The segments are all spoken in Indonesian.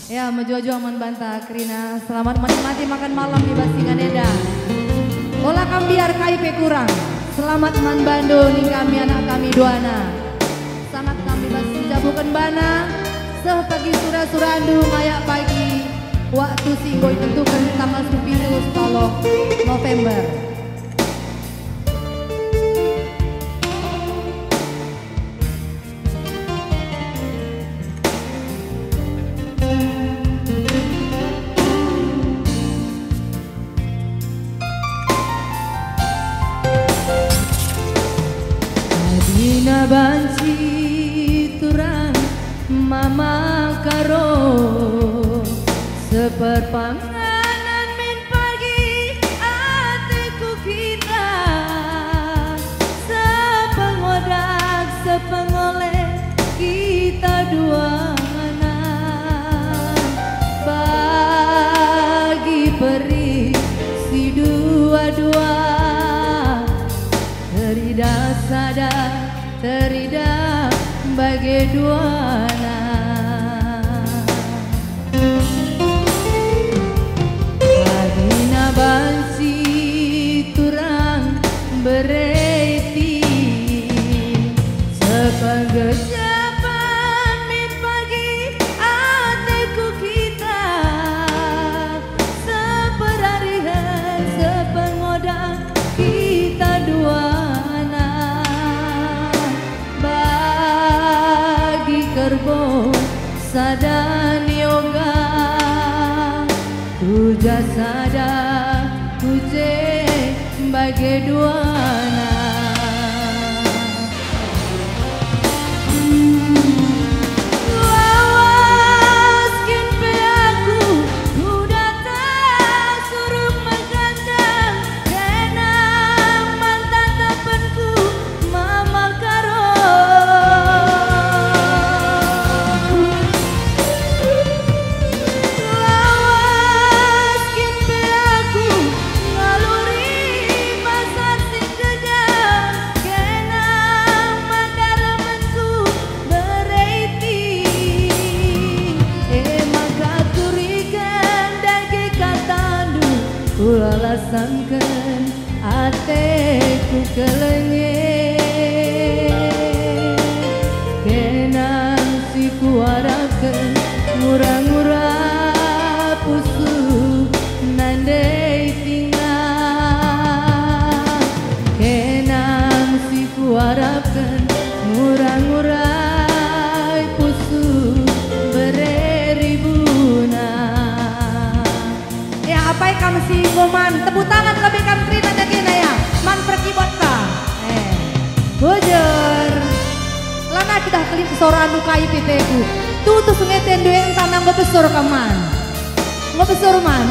Ya, menjual-jual bantah Krina. Selamat menikmati makan malam di Basingan Edan. Bola kambiar KIP kurang. Selamat man Bandung ning kami anak kami duana. Sangat kami basi jabukan bana. Seh pagi sura-surandu ngayak pagi. Waktu singgoy tentukan tanggal 10 November. Dina banci turang mama karo seperpanganan min pagi hatiku kita sepengodak sepengoleh kita duana bagi peri si dua-dua teridak sadar teridak bagai duana Adina bansi turang bereti sepengejapan min pagi hatiku kita seperarihan sepengodang kita dua kerbo sadan yoga tuja sada tuje bagai duana lawas kimpe aku udah tak suruh menggandang kenang mantan tapenku mama karo alasankan ateku kelenge kenang si kuarakan murah-murah pusu nandai tinggal kenang si kuarakan murah-murah pusu bereribuna ya apa yang kamu sih man tepuk tangan lebih kan Krina jagina ya man perkibot ka bujur lana kita kelip soran duka ipiteku tuh sungai tendu yang tanam gue besar kaman gue besar man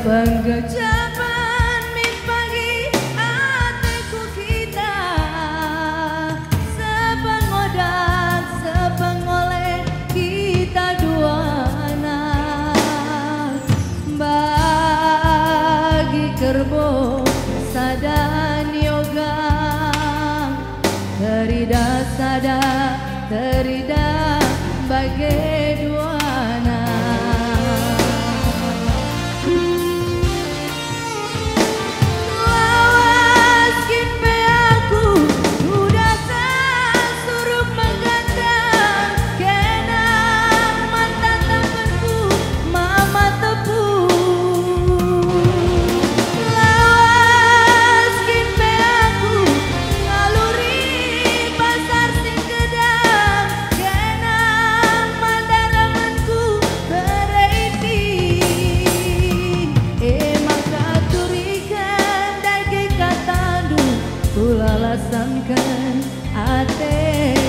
penggejapan min pagi hatiku kita sepengodak sepengoleh kita dua anak bagi kerbo sadan yoga teridak sadar teridak bagai dua alasankan ate